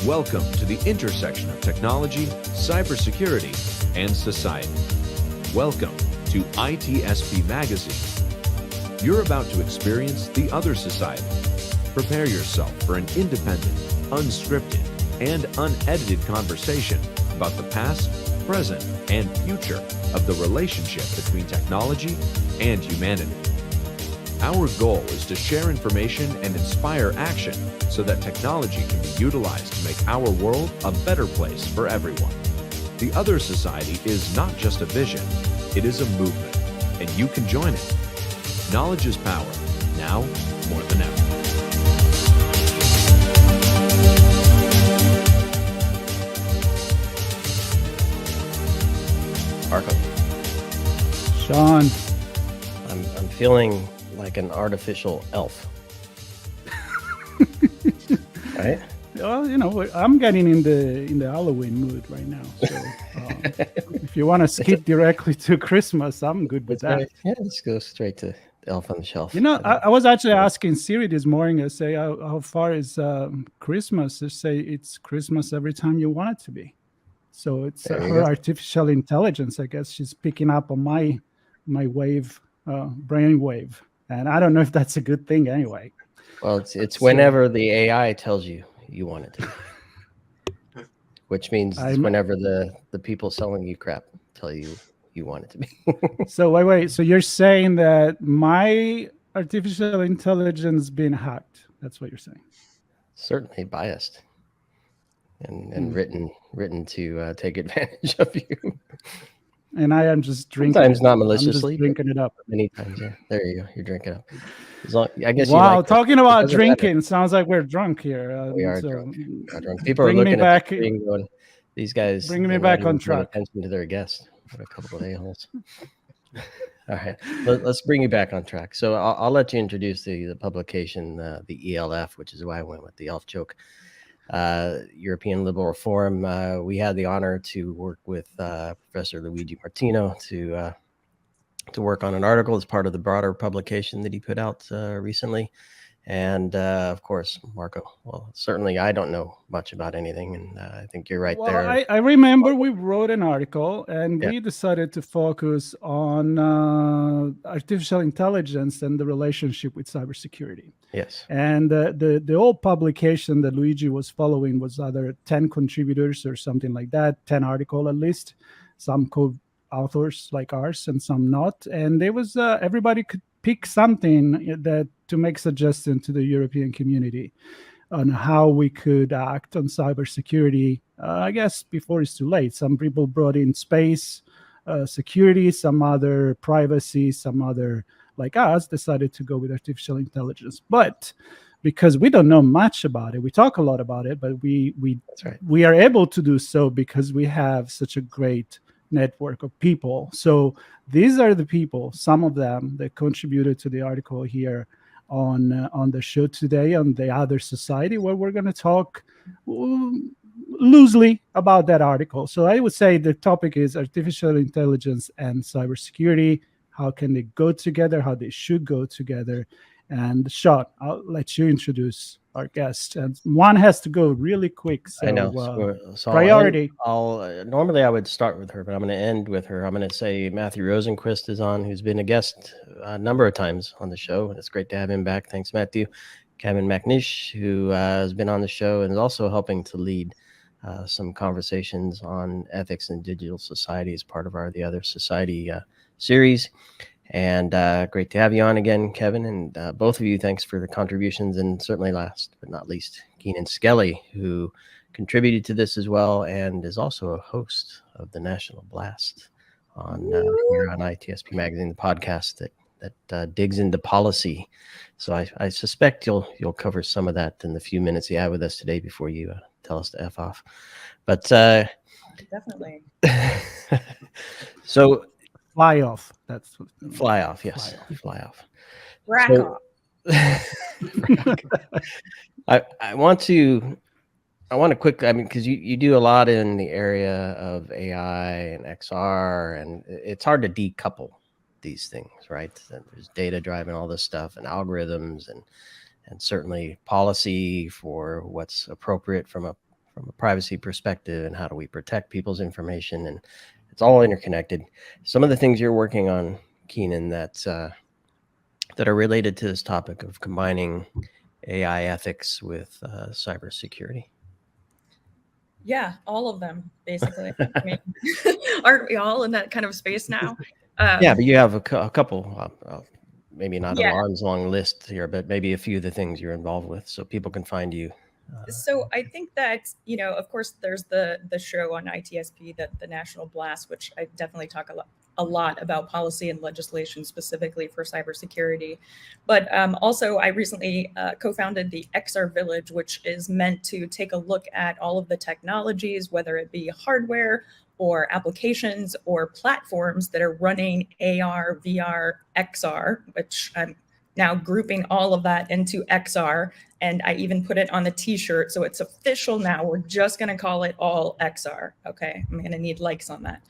Welcome to the intersection of technology, cybersecurity, and society. Welcome to ITSP Magazine. You're about to experience the other society. Prepare yourself for an independent, unscripted, and unedited conversation about the past, present, and future of the relationship between technology and humanity. Our goal is to share information and inspire action so that technology can be utilized to make our world a better place for everyone. The other society is not just a vision, it is a movement, and you can join it. Knowledge is power, now more than ever. Marco. Sean. I'm feeling like an artificial elf. Right? Well, you know, I'm getting in the Halloween mood right now. So if you want to skip directly to Christmas, I'm good with that. Yeah, let's go straight to Elf on the Shelf. You know, I was actually asking Siri this morning. I say, how far is Christmas? I say it's Christmas every time you want it to be. So it's her artificial intelligence. I guess she's picking up on my wave, brain wave, and I don't know if that's a good thing anyway. Well, it's whenever the AI tells you want it to be. Which means it's whenever the people selling you crap tell you want it to be. So wait. So you're saying that my artificial intelligence being hacked? That's what you're saying? Certainly biased and written to take advantage of you. And I am just drinking. Sometimes not maliciously. I'm just drinking it up. Many times, yeah. There you go. You're drinking up. I guess. Wow, you like talking about drinking sounds like we're drunk here. We are drunk. People are looking at the screen going, these guys. Bringing me back on track. Attention to their guests. What a couple of a-holes. All right, let's bring you back on track. So I'll let you introduce the publication, the ELF, which is why I went with the elf joke. European Liberal Forum. We had the honor to work with Professor Luigi Martino to work on an article as part of the broader publication that he put out recently. And of course, Marco. Well, certainly I don't know much about anything, and I think you're right there. I remember we wrote an article, and we decided to focus on artificial intelligence and the relationship with cybersecurity. Yes. And the old publication that Luigi was following was either 10 contributors or something like that, 10 article at least, some co-authors like ours and some not. And there was everybody could pick something that to make suggestion to the European community on how we could act on cybersecurity. I guess before it's too late. Some people brought in space security, some other privacy, some other like us decided to go with artificial intelligence. But because we don't know much about it, we talk a lot about it, but we are able to do so because we have such a great network of people. So these are the people, some of them that contributed to the article here on the show today on the Other Society, where we're going to talk loosely about that article. So I would say the topic is artificial intelligence and cybersecurity. How can they go together? How they should go together? And Sean, I'll let you introduce our guest. And one has to go really quick. So, I know. So priority. Normally I would start with her, but I'm going to end with her. I'm going to say Matthew Rosenquist is on, who's been a guest a number of times on the show. And it's great to have him back. Thanks, Matthew. Kevin Macnish, who has been on the show and is also helping to lead some conversations on ethics and digital society as part of the Other Society series. And great to have you on again, Kevin. And both of you, thanks for the contributions. And certainly last but not least, Keenan Skelly, who contributed to this as well and is also a host of the National Blast here on ITSP Magazine, the podcast that digs into policy. So I suspect you'll cover some of that in the few minutes you have with us today before you tell us to F off. But definitely. So fly off. That's what, fly off. Yes, fly off. Rack off. I want to quickly. I mean, because you do a lot in the area of AI and XR, and it's hard to decouple these things, right? There's data driving all this stuff and algorithms and certainly policy for what's appropriate from from a privacy perspective, and how do we protect people's information, and it's all interconnected. Some of the things you're working on, Keenan, that are related to this topic of combining AI ethics with cybersecurity. Yeah, all of them, basically. I mean, aren't we all in that kind of space now? Yeah, but you have a couple, maybe not Yeah. an arm's long list here, but maybe a few of the things you're involved with, so people can find you. So I think that, of course, there's the show on ITSP, the National Blast, which I definitely talk a lot about policy and legislation specifically for cybersecurity. But also, I recently co-founded the XR Village, which is meant to take a look at all of the technologies, whether it be hardware or applications or platforms that are running AR, VR, XR, which I'm now grouping all of that into XR. And I even put it on the t-shirt. So it's official now. We're just going to call it all XR. Okay. I'm going to need likes on that.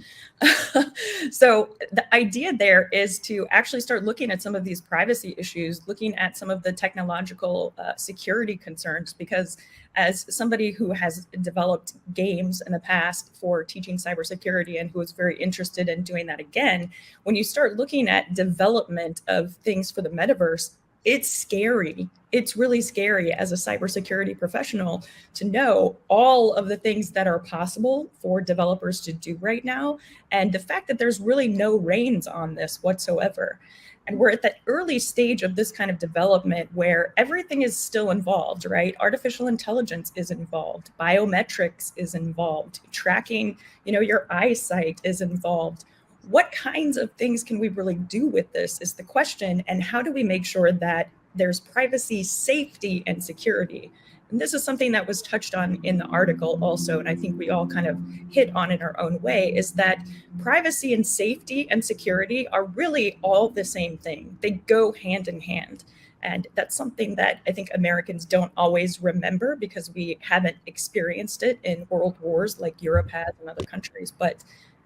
So the idea there is to actually start looking at some of these privacy issues, looking at some of the technological security concerns, because as somebody who has developed games in the past for teaching cybersecurity and who is very interested in doing that again, when you start looking at development of things for the metaverse, it's scary. It's really scary as a cybersecurity professional to know all of the things that are possible for developers to do right now. And the fact that there's really no reins on this whatsoever. And we're at that early stage of this kind of development where everything is still involved, right? Artificial intelligence is involved. Biometrics is involved. Tracking, your eyesight is involved. What kinds of things can we really do with this is the question. And how do we make sure that there's privacy, safety, and security? And this is something that was touched on in the article also, and I think we all kind of hit on in our own way, is that privacy and safety and security are really all the same thing. They go hand in hand. And that's something that I think Americans don't always remember because we haven't experienced it in world wars like Europe has and other countries. But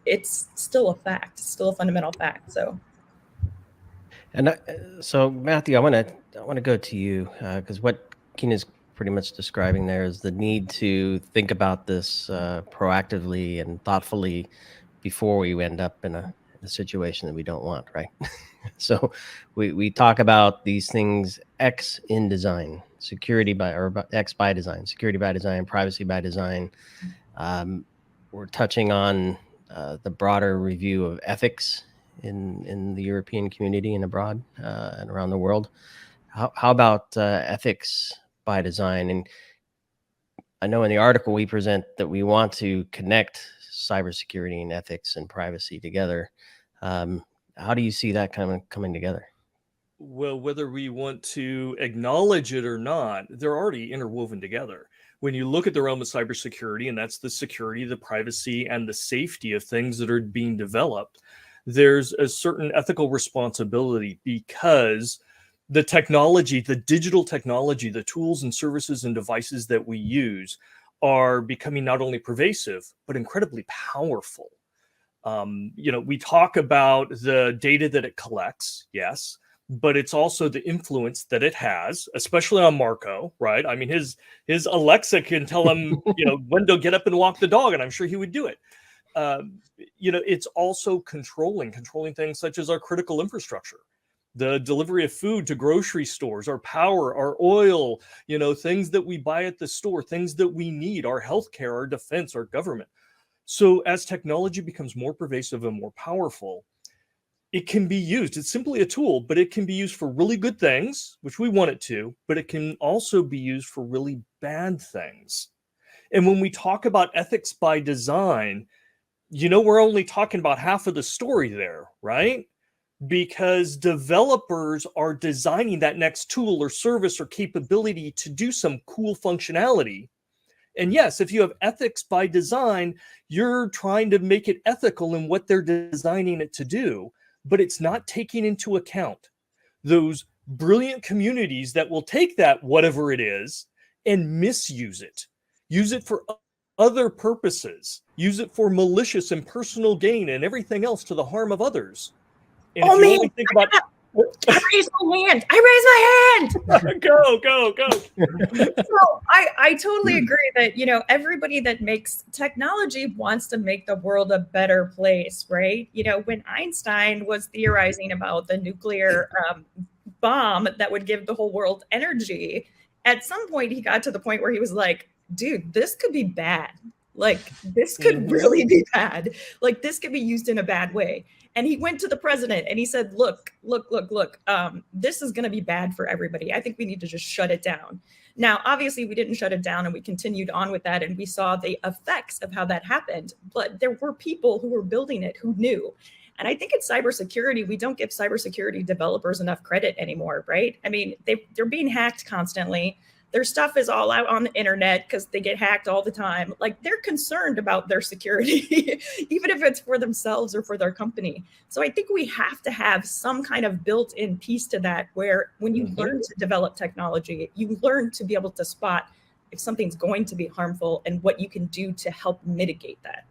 it's still a fact, it's still a fundamental fact. And so, Matthew, I want to go to you because what Keenan is pretty much describing there is the need to think about this proactively and thoughtfully before we end up in a situation that we don't want, right? So we talk about these things: X in design, security X by design, security by design, privacy by design. We're touching on the broader review of ethics in the European community and abroad and around the world. How about ethics by design? And I know in the article we present that we want to connect cybersecurity and ethics and privacy together. How do you see that kind of coming together? Well, whether we want to acknowledge it or not, they're already interwoven together. When you look at the realm of cybersecurity, and that's the security, the privacy, and the safety of things that are being developed, there's a certain ethical responsibility because the technology, the digital technology, the tools and services and devices that we use are becoming not only pervasive, but incredibly powerful. We talk about the data that it collects, yes, but it's also the influence that it has, especially on Marco, right? I mean, his Alexa can tell him, when to get up and walk the dog, and I'm sure he would do it. It's also controlling things such as our critical infrastructure, the delivery of food to grocery stores, our power, our oil, things that we buy at the store, things that we need, our healthcare, our defense, our government. So as technology becomes more pervasive and more powerful, it can be used. It's simply a tool, but it can be used for really good things, which we want it to, but it can also be used for really bad things. And when we talk about ethics by design, we're only talking about half of the story there, right? Because developers are designing that next tool or service or capability to do some cool functionality. And yes, if you have ethics by design, you're trying to make it ethical in what they're designing it to do, but it's not taking into account those brilliant communities that will take that, whatever it is, and misuse it. Use it for other purposes. Use it for malicious and personal gain and everything else to the harm of others. And if you only think about I raised my hand. Go. So I totally agree that, everybody that makes technology wants to make the world a better place, right? When Einstein was theorizing about the nuclear bomb that would give the whole world energy, at some point he got to the point where he was like, dude, this could be bad. Like, this could really be bad. Like, this could be used in a bad way. And he went to the president and he said, look, this is going to be bad for everybody. I think we need to just shut it down. Now, obviously, we didn't shut it down and we continued on with that. And we saw the effects of how that happened. But there were people who were building it who knew. And I think in cybersecurity, we don't give cybersecurity developers enough credit anymore, right? I mean, they're being hacked constantly. Their stuff is all out on the internet because they get hacked all the time. Like, they're concerned about their security, even if it's for themselves or for their company. So I think we have to have some kind of built-in piece to that, where when you learn to develop technology, you learn to be able to spot if something's going to be harmful and what you can do to help mitigate that.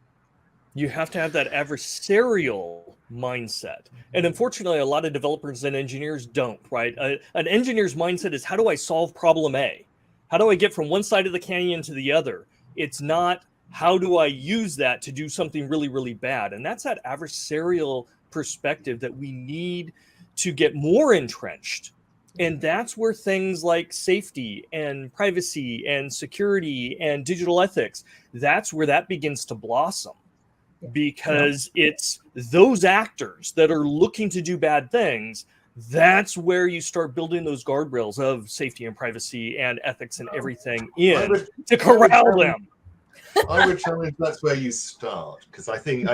You have to have that adversarial mindset. And unfortunately, a lot of developers and engineers don't, right? An engineer's mindset is, how do I solve problem A? How do I get from one side of the canyon to the other? It's not, how do I use that to do something really, really bad? And that's that adversarial perspective that we need to get more entrenched. And that's where things like safety and privacy and security and digital ethics, that's where that begins to blossom. Because it's those actors that are looking to do bad things, that's where you start building those guardrails of safety and privacy and ethics and everything to corral them. I would challenge that's where you start, because I think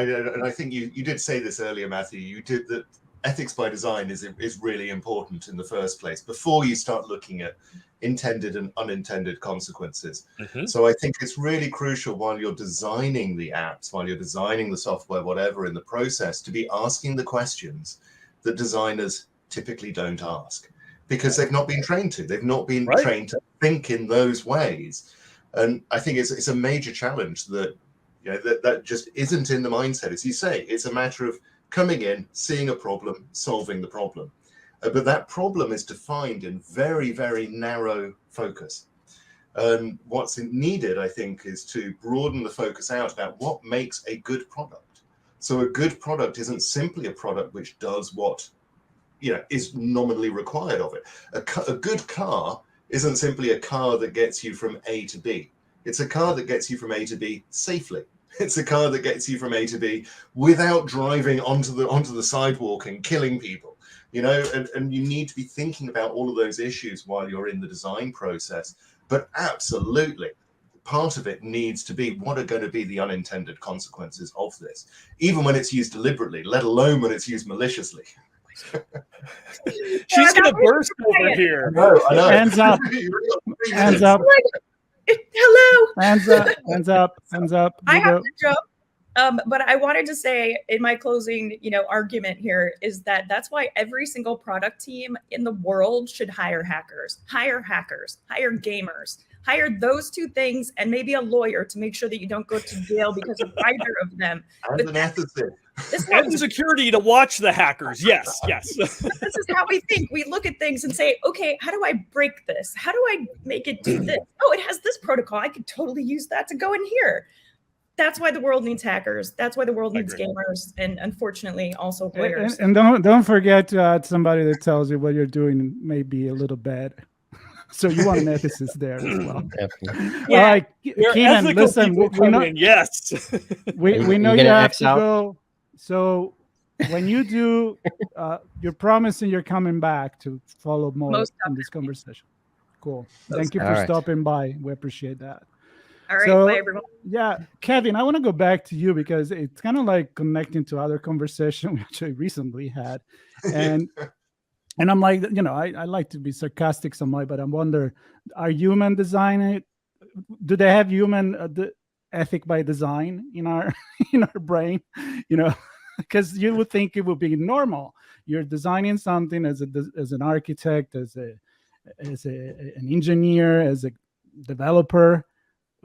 you did say this earlier, Matthew. You did that. Ethics by design is really important in the first place before you start looking at intended and unintended consequences. So I think it's really crucial while you're designing the apps, while you're designing the software, whatever in the process, to be asking the questions that designers typically don't ask, because they've not been trained to. They've not been trained to think in those ways. And I think it's a major challenge that that just isn't in the mindset. As you say, it's a matter of coming in, seeing a problem, solving the problem. But that problem is defined in very, very narrow focus. What's needed, I think, is to broaden the focus out about what makes a good product. So a good product isn't simply a product which does what is nominally required of it. A good car isn't simply a car that gets you from A to B. It's a car that gets you from A to B safely. It's a car that gets you from A to B without driving onto the sidewalk and killing people. And you need to be thinking about all of those issues while you're in the design process. But absolutely, part of it needs to be, what are going to be the unintended consequences of this, even when it's used deliberately, let alone when it's used maliciously. She's going to burst over here. I know. Hands up. Hands up. Hello. Hands up. I have to jump. But I wanted to say in my closing, argument here is that's why every single product team in the world should hire hackers, hire gamers, hire those two things, and maybe a lawyer to make sure that you don't go to jail because of either of them. And an ethicist. And security to watch the hackers. Yes. This is how we think. We look at things and say, okay, how do I break this? How do I make it do this? Oh, it has this protocol. I could totally use that to go in here. That's why the world needs hackers. That's why the world needs gamers, and unfortunately also lawyers. And don't forget to add somebody that tells you what you're doing may be a little bad. So you want an ethicist there as well. Yeah. All right, Keenan, listen. We know, yes. we know you have to go. So when you do, you're promising you're coming back to follow more in this conversation. Cool. Thank you for stopping by. We appreciate that. All right, bye everyone. Yeah, Kevin, I want to go back to you because it's kind of like connecting to other conversation we actually recently had. And I'm like, I like to be sarcastic somewhat, but I wonder, are human design, do they have human the ethic by design in our brain? Because you would think it would be normal. You're designing something as an architect, as an engineer, as a developer.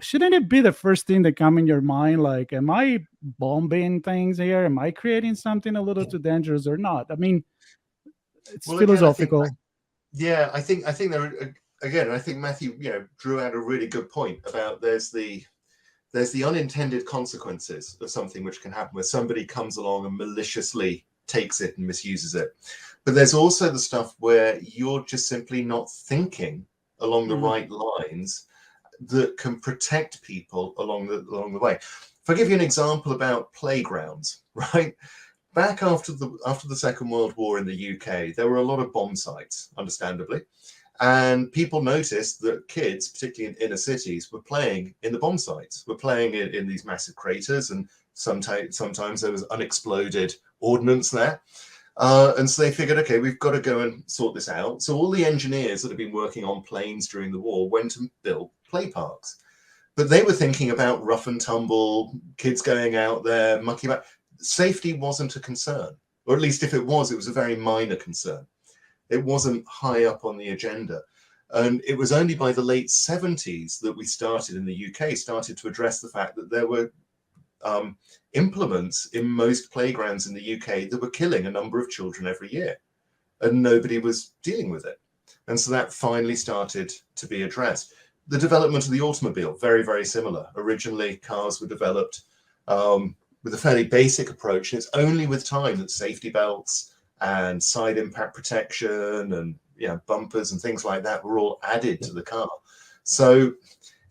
Shouldn't it be the first thing that come in your mind? Like, am I bombing things here? Am I creating something a little too dangerous or not? I mean, It's Well, philosophical. I think there again. I think Matthew, drew out a really good point about there's the unintended consequences of something which can happen where somebody comes along and maliciously takes it and misuses it. But there's also the stuff where you're just simply not thinking along the right lines that can protect people along the way. If I give you an example about playgrounds, right? Back after the Second World War in the UK, there were a lot of bomb sites, understandably. And people noticed that kids, particularly in inner cities, were playing in the bomb sites, were playing in these massive craters, and sometimes there was unexploded ordnance there. And so they figured, okay, we've got to go and sort this out. So all the engineers that had been working on planes during the war went and built play parks. But they were thinking about rough and tumble, kids going out there, mucking about. Safety wasn't a concern, or at least if it was a very minor concern. It wasn't high up on the agenda. And it was only by the late 70s that we started in the UK, started to address the fact that there were implements in most playgrounds in the UK that were killing a number of children every year. And nobody was dealing with it. And so that finally started to be addressed. The development of the automobile, very, very similar. Originally, cars were developed with a fairly basic approach. And it's only with time that safety belts and side impact protection and bumpers and things like that were all added to the car. So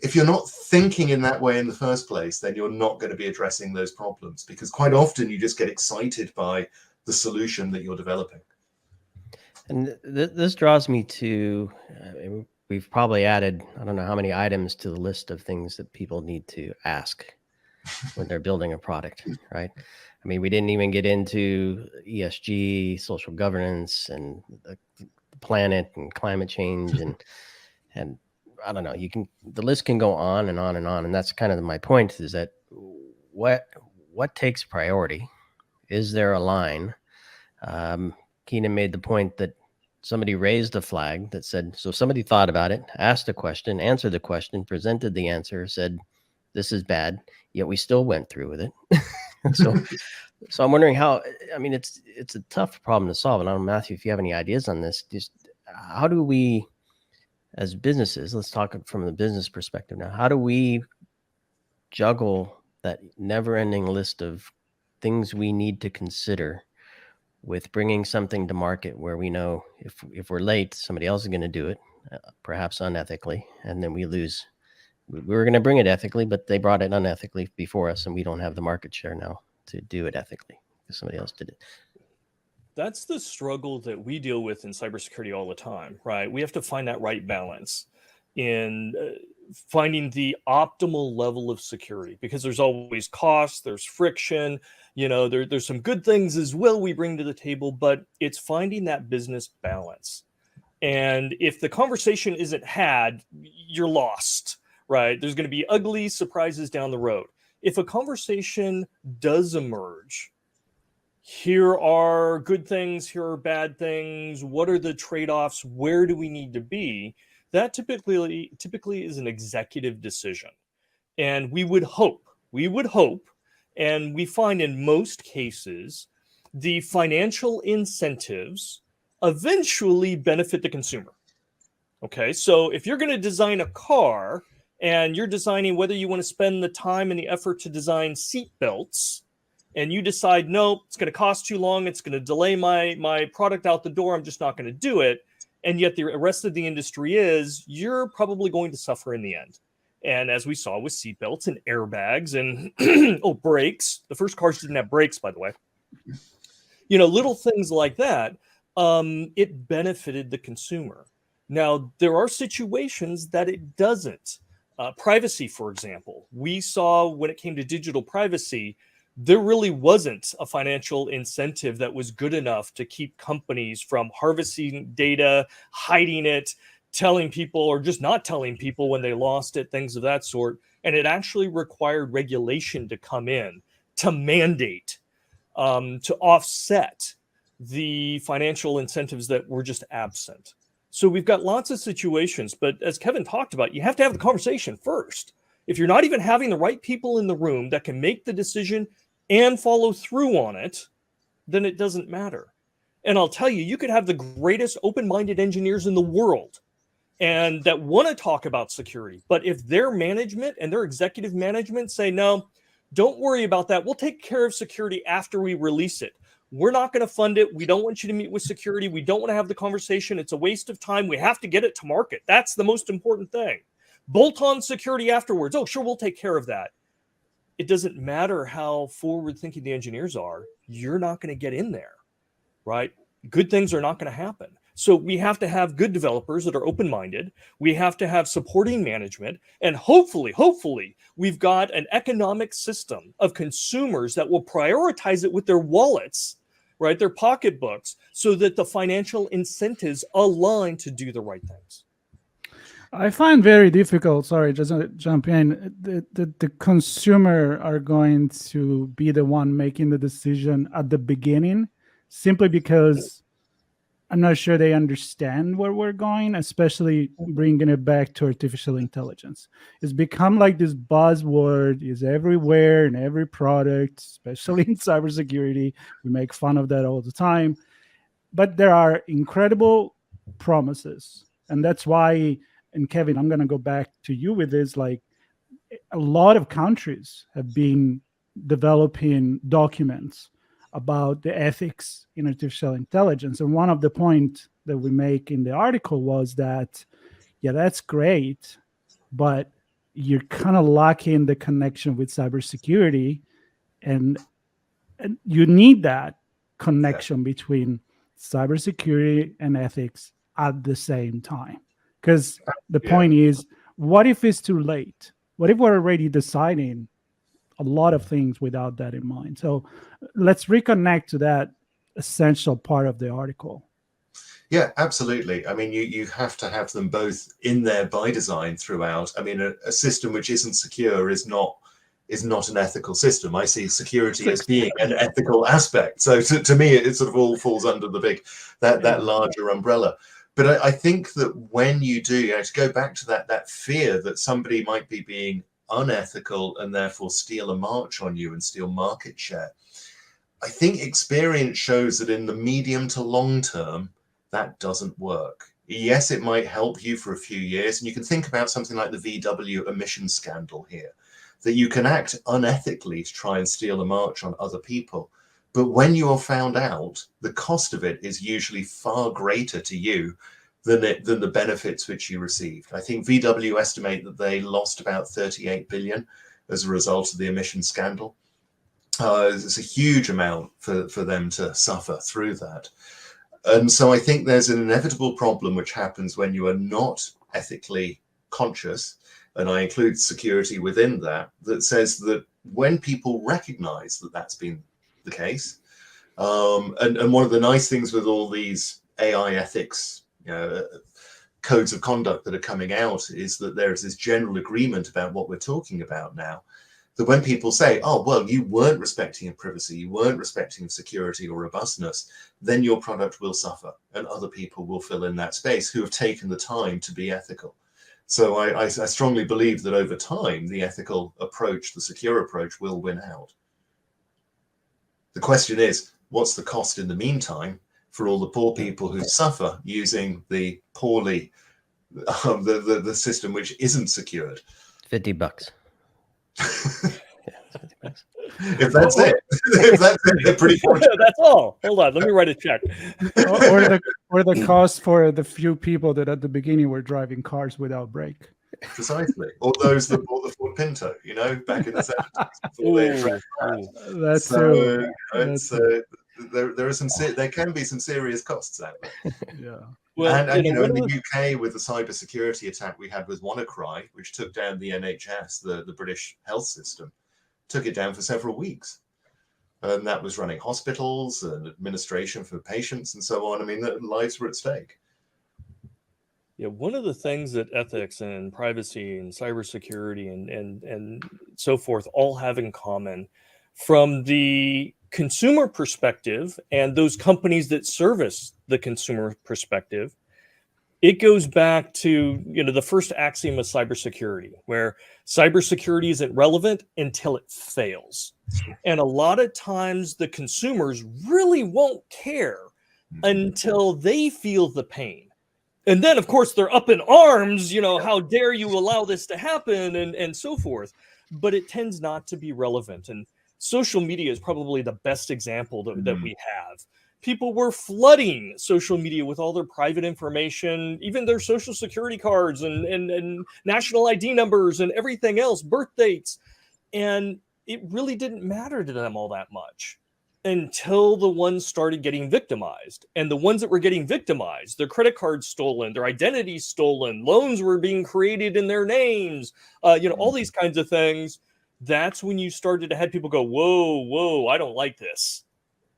if you're not thinking in that way in the first place, then you're not going to be addressing those problems, because quite often you just get excited by the solution that you're developing. And this draws me to, we've probably added, I don't know how many items to the list of things that people need to ask when they're building a product, right? I mean, we didn't even get into ESG, social governance, and the planet and climate change, and I don't know. The list can go on and on and on, and that's kind of my point. Is that what takes priority? Is there a line? Keenan made the point that somebody raised a flag that said, so somebody thought about it, asked a question, answered the question, presented the answer, said, this is bad, yet we still went through with it. So I'm wondering how, I mean, it's a tough problem to solve. And I don't know, Matthew, if you have any ideas on this, just how do we, as businesses, let's talk from the business perspective now, how do we juggle that never-ending list of things we need to consider with bringing something to market where we know if we're late, somebody else is going to do it, perhaps unethically, and then we lose. We were going to bring it ethically, but they brought it unethically before us, and we don't have the market share now to do it ethically because somebody else did it. That's the struggle that we deal with in cybersecurity all the time, right? We have to find that right balance in finding the optimal level of security, because there's always cost, there's friction, there's some good things as well we bring to the table, but it's finding that business balance. And if the conversation isn't had, you're lost, right? There's going to be ugly surprises down the road. If a conversation does emerge, here are good things, here are bad things, what are the trade-offs, where do we need to be? That typically is an executive decision. And we would hope, and we find in most cases, the financial incentives eventually benefit the consumer. Okay, so if you're going to design a car and you're designing whether you want to spend the time and the effort to design seat belts, and you decide, no, it's going to cost too long, it's going to delay my product out the door, I'm just not going to do it, and yet the rest of the industry you're probably going to suffer in the end. And as we saw with seatbelts and airbags and brakes, the first cars didn't have brakes, by the way. Little things like that, it benefited the consumer. Now, there are situations that it doesn't. Privacy, for example. We saw when it came to digital privacy, there really wasn't a financial incentive that was good enough to keep companies from harvesting data, hiding it, telling people or just not telling people when they lost it, things of that sort. And it actually required regulation to come in, to mandate, to offset the financial incentives that were just absent. So we've got lots of situations, but as Kevin talked about, you have to have the conversation first. If you're not even having the right people in the room that can make the decision and follow through on it, then it doesn't matter. And I'll tell you, you could have the greatest open-minded engineers in the world and that want to talk about security. But if their management and their executive management say, no, don't worry about that. We'll take care of security after we release it. We're not going to fund it. We don't want you to meet with security. We don't want to have the conversation. It's a waste of time. We have to get it to market. That's the most important thing. Bolt on security afterwards. Oh, sure, we'll take care of that. It doesn't matter how forward-thinking the engineers are. You're not going to get in there, right? Good things are not going to happen. So we have to have good developers that are open-minded. We have to have supporting management. And hopefully, we've got an economic system of consumers that will prioritize it with their wallets, right? Their pocketbooks, so that the financial incentives align to do the right things. I find very difficult, sorry, just to jump in, the consumer are going to be the one making the decision at the beginning, simply because I'm not sure they understand where we're going, especially bringing it back to artificial intelligence. It's become like this buzzword, is everywhere in every product, especially in cybersecurity. We make fun of that all the time. But there are incredible promises. And that's why, and Kevin, I'm going to go back to you with this, like a lot of countries have been developing documents about the ethics in artificial intelligence. And one of the points that we make in the article was that, yeah, that's great, but you're kind of lacking the connection with cybersecurity. And you need that connection between cybersecurity and ethics at the same time. Because the point is, what if it's too late? What if we're already deciding a lot of things without that in mind? So let's reconnect to that essential part of the article. Yeah, absolutely. I mean, you have to have them both in there by design throughout. I mean, a system which isn't secure is not an ethical system. I see security as being an ethical aspect. So to me, it sort of all falls under the big, that larger umbrella. But I think that when you do, to go back to that fear that somebody might be being unethical and therefore steal a march on you and steal market share, I think experience shows that in the medium to long term, that doesn't work. Yes, it might help you for a few years. And you can think about something like the VW emissions scandal here, that you can act unethically to try and steal a march on other people. But when you are found out, the cost of it is usually far greater to you than the benefits which you received. I think VW estimate that they lost about 38 billion as a result of the emission scandal. It's a huge amount for them to suffer through that. And so I think there's an inevitable problem which happens when you are not ethically conscious, and I include security within that, that says that when people recognize that that's been the case, and one of the nice things with all these AI ethics codes of conduct that are coming out is that there is this general agreement about what we're talking about now, that when people say, oh, well, you weren't respecting of privacy, you weren't respecting of security or robustness, then your product will suffer and other people will fill in that space who have taken the time to be ethical. So I strongly believe that over time, the ethical approach, the secure approach will win out. The question is, what's the cost in the meantime for all the poor people who suffer using the poorly, the system which isn't secured? $50. If that's it, they're pretty fortunate. That's all. Hold on, let me write a check. or the cost for the few people that at the beginning were driving cars without brake. Precisely. Or those that bought the Ford Pinto, back in the 70s. That's so there can be some serious costs out there. Yeah. Well, and in the UK, with the cybersecurity attack we had with WannaCry, which took down the NHS, the British health system, took it down for several weeks. And that was running hospitals and administration for patients and so on. I mean, lives were at stake. Yeah, one of the things that ethics and privacy and cybersecurity and so forth all have in common, from the consumer perspective and those companies that service the consumer perspective, it goes back to the first axiom of cybersecurity, where cybersecurity isn't relevant until it fails. And a lot of times the consumers really won't care until they feel the pain. And then, of course, they're up in arms, how dare you allow this to happen, and so forth. But it tends not to be relevant. And social media is probably the best example that we have. People were flooding social media with all their private information, even their social security cards and national ID numbers and everything else, birth dates. And it really didn't matter to them all that much until the ones started getting victimized. And the ones that were getting victimized, their credit cards stolen, their identities stolen, loans were being created in their names, all these kinds of things. That's when you started to have people go, whoa, I don't like this.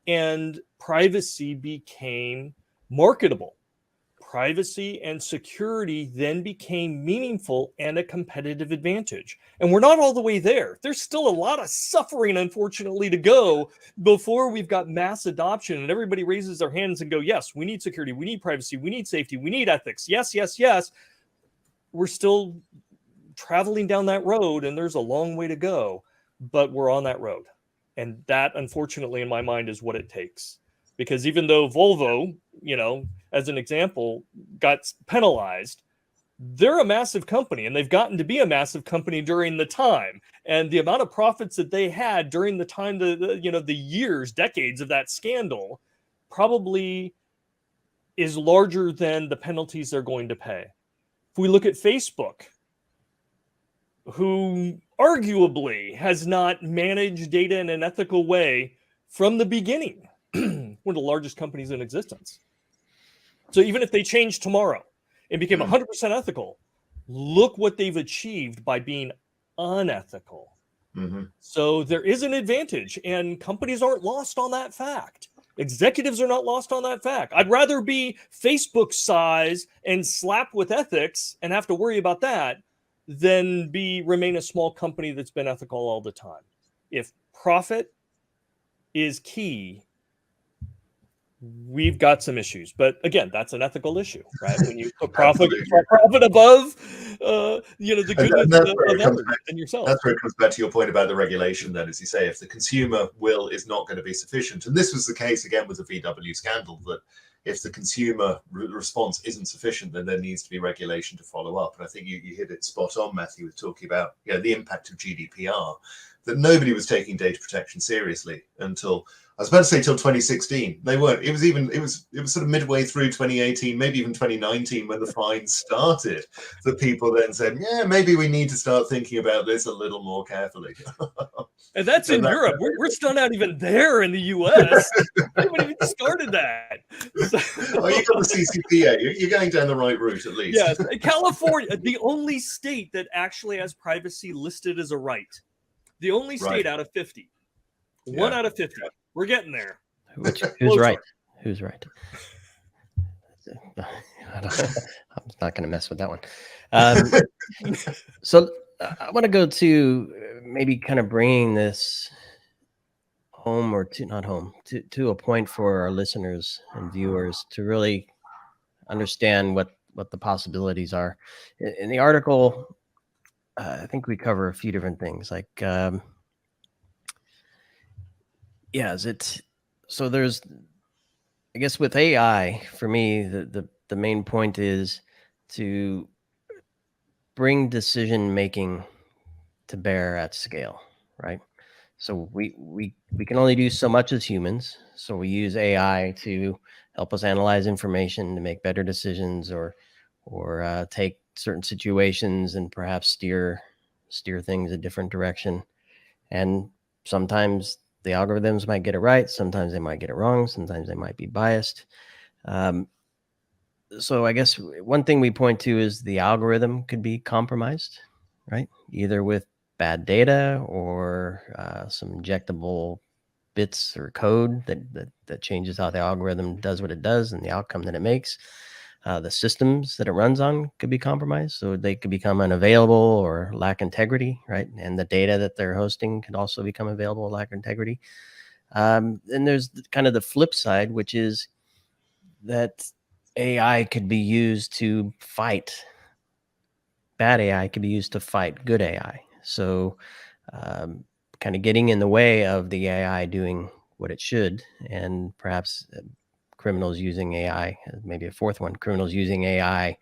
And privacy became marketable. Privacy and security then became meaningful and a competitive advantage. And we're not all the way there. There's still a lot of suffering, unfortunately, to go before we've got mass adoption and everybody raises their hands and go, yes, we need security, we need privacy, we need safety, we need ethics. Yes, yes, yes. We're still traveling down that road and there's a long way to go, but we're on that road. And that, unfortunately, in my mind, is what it takes. Because even though Volvo, as an example, got penalized, they're a massive company, and they've gotten to be a massive company during the time. And the amount of profits that they had during the time, the years, decades of that scandal, probably is larger than the penalties they're going to pay. If we look at Facebook, who arguably has not managed data in an ethical way from the beginning, one of the largest companies in existence. So even if they changed tomorrow and became 100% ethical, look what they've achieved by being unethical. So there is an advantage, and companies aren't lost on that fact. Executives are not lost on that fact. I'd rather be Facebook size and slap with ethics and have to worry about that than remain a small company that's been ethical all the time. If profit is key, we've got some issues. But again, that's an ethical issue, right? When you put profit above, the goodness of others and yourself. That's where it comes back to your point about the regulation then, as you say, if the consumer will is not going to be sufficient. And this was the case again with the VW scandal, that if the consumer response isn't sufficient, then there needs to be regulation to follow up. And I think you hit it spot on, Matthew, with talking about the impact of GDPR, that nobody was taking data protection seriously until, I was about to say till 2016. They weren't. It was sort of midway through 2018, maybe even 2019, when the fines started, that people then said, yeah, maybe we need to start thinking about this a little more carefully. And that's in Europe. We're still not even there in the US. We haven't even started that. Oh, you got the CCPA. You're going down the right route, at least. Yes. California, the only state that actually has privacy listed as a right. The only state out of 50. One out of 50. We're getting there. Who's right? Who's right? I'm not going to mess with that one. So I want to go to maybe kind of bringing this home, or to a point for our listeners and viewers to really understand what the possibilities are. In the article, I think we cover a few different things, like so there's, I guess with AI, for me, the main point is to bring decision making to bear at scale, right? So we can only do so much as humans. So we use AI to help us analyze information to make better decisions, or take certain situations and perhaps steer things a different direction. And sometimes the algorithms might get it right. Sometimes they might get it wrong. Sometimes they might be biased. So I guess one thing we point to is the algorithm could be compromised, right? Either with bad data or some injectable bits or code that changes how the algorithm does what it does and the outcome that it makes. The systems that it runs on could be compromised, so they could become unavailable or lack integrity, right? And the data that they're hosting could also become available or lack integrity. And there's kind of the flip side, which is that AI could be used to fight. Bad AI could be used to fight good AI. So kind of getting in the way of the AI doing what it should, and perhaps criminals using AI, maybe a fourth one, criminals using AI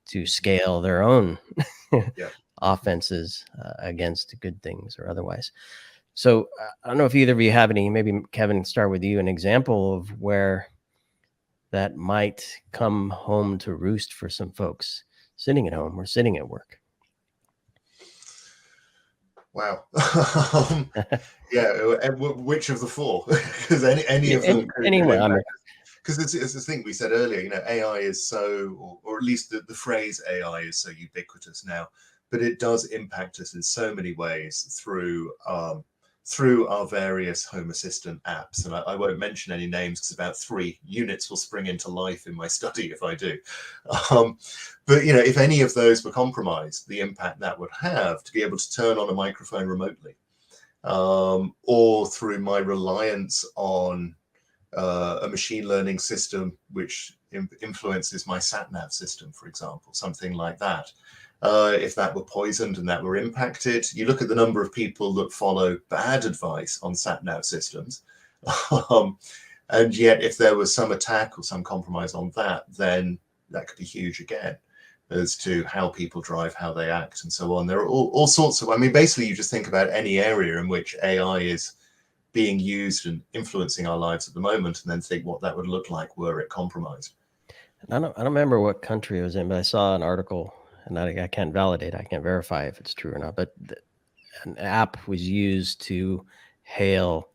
to scale their own offenses against good things or otherwise. So I don't know if either of you have any, maybe Kevin, start with you, an example of where that might come home to roost for some folks sitting at home or sitting at work. Wow. Which of the four? Because any of them could anyone. Because it's the thing we said earlier, AI is so, or at least the phrase AI is so ubiquitous now, but it does impact us in so many ways through our various Home Assistant apps. And I won't mention any names because about 3 units will spring into life in my study if I do. But, if any of those were compromised, the impact that would have to be able to turn on a microphone remotely, or through my reliance on a machine learning system which influences my sat-nav system, for example, something like that. If that were poisoned and that were impacted, you look at the number of people that follow bad advice on sat-nav systems. And yet if there was some attack or some compromise on that, then that could be huge again as to how people drive, how they act, and so on. There are all sorts of, basically you just think about any area in which AI is being used and influencing our lives at the moment, and then think what that would look like were it compromised. I don't remember what country it was in, but I saw an article, and I can't validate, I can't verify if it's true or not, but an app was used to hail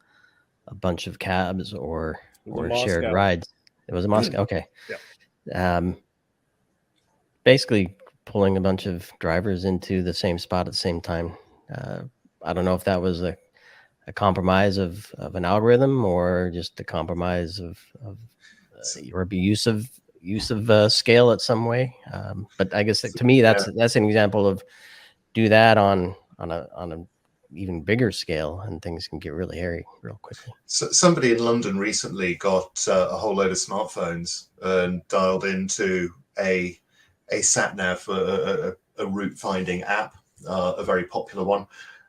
a bunch of cabs or shared rides. It was a Moscow. Okay. Yeah. Basically pulling a bunch of drivers into the same spot at the same time. I don't know if that was a compromise of an algorithm or just a compromise of or use of scale at some way. But I guess to me, that's an example of do that on a even bigger scale, and things can get really hairy real quickly. So somebody in London recently got a whole load of smartphones and dialed into a sat-nav, a route finding app, a very popular one.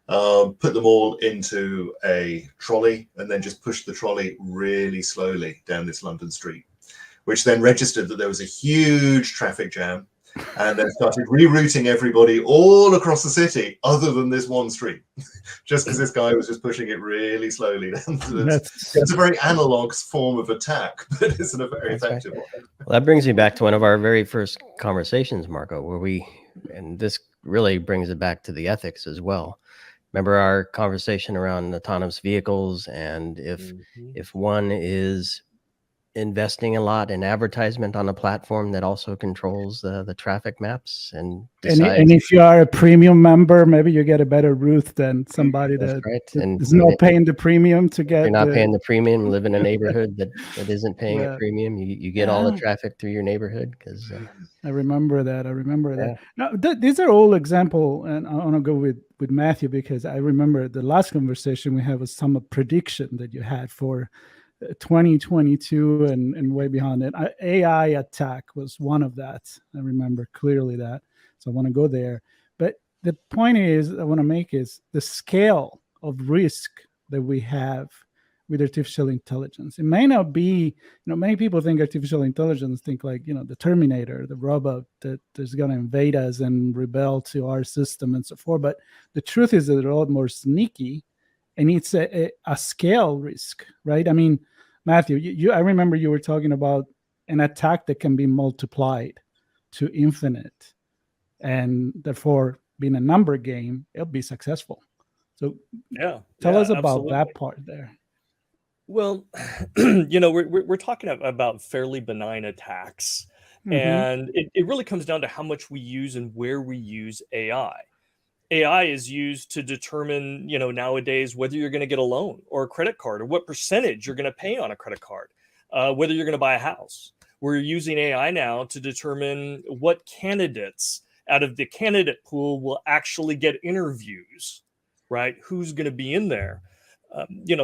Put them all into a trolley and then just pushed the trolley really slowly down this London street, which then registered that there was a huge traffic jam, and then started rerouting everybody all across the city other than this one street, just because this guy was just pushing it really slowly down. It's a very analog form of attack, but it's a very effective one. Well, that brings me back to one of our very first conversations, Marco, and this really brings it back to the ethics as well. Remember our conversation around autonomous vehicles, and if one is investing a lot in advertisement on a platform that also controls the traffic maps and if you are a premium member, maybe you get a better route than somebody that is not paying the premium to get. You're not paying the premium, live in a neighborhood that isn't paying a premium. You get all the traffic through your neighborhood because. I remember that. Now, these are all example, and I want to go with Matthew because I remember the last conversation we had was some prediction that you had for 2022 and way beyond it. AI attack was one of that. I remember clearly that. So I want to go there. But the point I want to make is the scale of risk that we have with artificial intelligence. It may not be, many people think artificial intelligence, think like, the Terminator, the robot that is going to invade us and rebel to our system and so forth. But the truth is that they're a lot more sneaky, and it's a scale risk, right? Matthew, I remember you were talking about an attack that can be multiplied to infinite, and therefore being a number game, it'll be successful. So tell us about that part there. Well, we're talking about fairly benign attacks, and it really comes down to how much we use and where we use AI. AI is used to determine, nowadays whether you're going to get a loan or a credit card, or what percentage you're going to pay on a credit card, whether you're going to buy a house. We're using AI now to determine what candidates out of the candidate pool will actually get interviews, right? Who's going to be in there?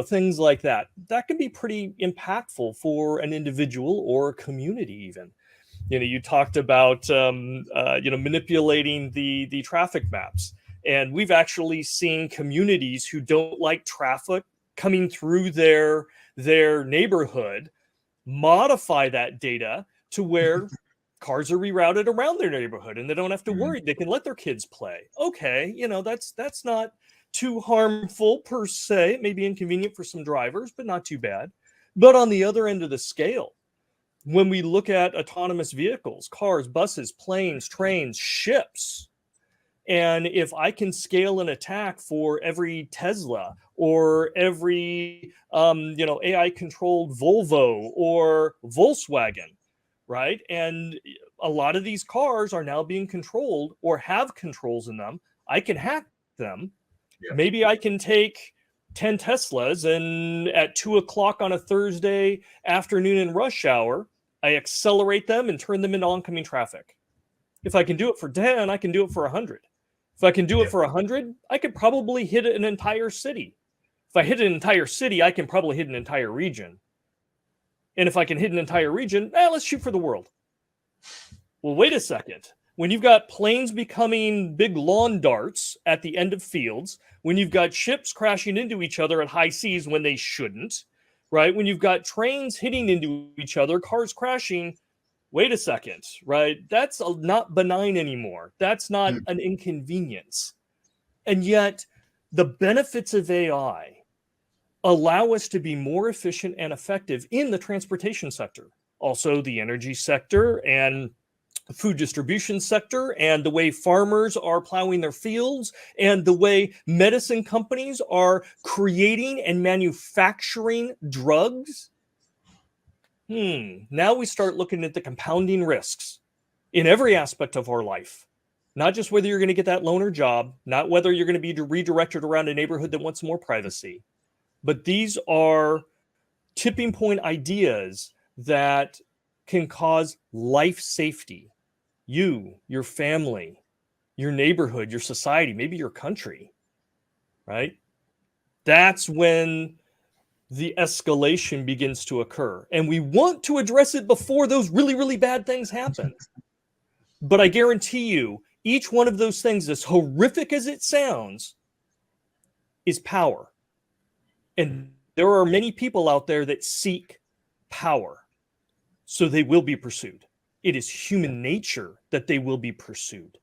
Things like that. That can be pretty impactful for an individual or a community even. You talked about, manipulating the traffic maps. And we've actually seen communities who don't like traffic coming through their neighborhood modify that data to where cars are rerouted around their neighborhood and they don't have to worry. They can let their kids play. Okay, that's not too harmful per se. It may be inconvenient for some drivers, but not too bad. But on the other end of the scale, when we look at autonomous vehicles, cars, buses, planes, trains, ships, and if I can scale an attack for every Tesla or every AI controlled Volvo or Volkswagen, right? And a lot of these cars are now being controlled or have controls in them. I can hack them. Yeah. Maybe I can take 10 Teslas and at 2 o'clock on a Thursday afternoon in rush hour, I accelerate them and turn them into oncoming traffic. If I can do it for 10, I can do it for 100. If I can do it for 100, I could probably hit an entire city. If I hit an entire city, I can probably hit an entire region. And if I can hit an entire region, let's shoot for the world. Well, wait a second. When you've got planes becoming big lawn darts at the end of fields, when you've got ships crashing into each other at high seas when they shouldn't, right? When you've got trains hitting into each other, cars crashing, wait a second, right? That's not benign anymore. That's not an inconvenience. And yet, the benefits of AI allow us to be more efficient and effective in the transportation sector, also the energy sector and food distribution sector, and the way farmers are plowing their fields, and the way medicine companies are creating and manufacturing drugs. Now we start looking at the compounding risks in every aspect of our life. Not just whether you're going to get that loaner job, not whether you're going to be redirected around a neighborhood that wants more privacy. But these are tipping point ideas that can cause life safety. You, your family, your neighborhood, your society, maybe your country, right? That's when the escalation begins to occur. And we want to address it before those really, really bad things happen. But I guarantee you, each one of those things, as horrific as it sounds, is power. And there are many people out there that seek power. So they will be pursued. It is human nature that they will be pursued.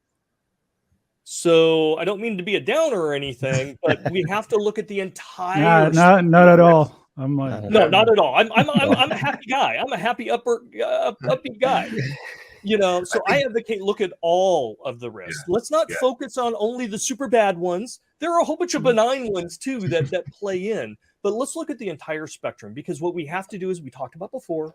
So I don't mean to be a downer or anything, but we have to look at the entire. Not at all. No, not at all. I'm a happy guy. I'm a happy upbeat guy. So I advocate look at all of the risks. Let's not focus on only the super bad ones. There are a whole bunch of benign ones too that play in. But let's look at the entire spectrum, because what we have to do is, we talked about before,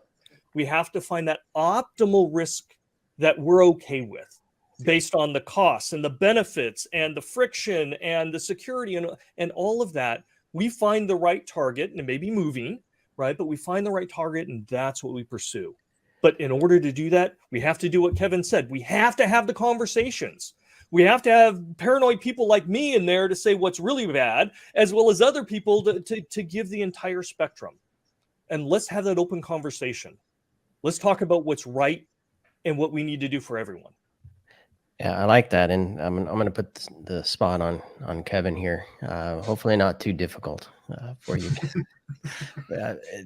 we have to find that optimal risk that we're okay with, based on the costs and the benefits and the friction and the security and all of that. We find the right target, and it may be moving, right? But we find the right target, and that's what we pursue. But in order to do that, we have to do what Kevin said. We have to have the conversations. We have to have paranoid people like me in there to say what's really bad, as well as other people to give the entire spectrum. And let's have that open conversation. Let's talk about what's right and what we need to do for everyone. Yeah, I like that. And I'm going to put the spot on Kevin here. Hopefully not too difficult for you.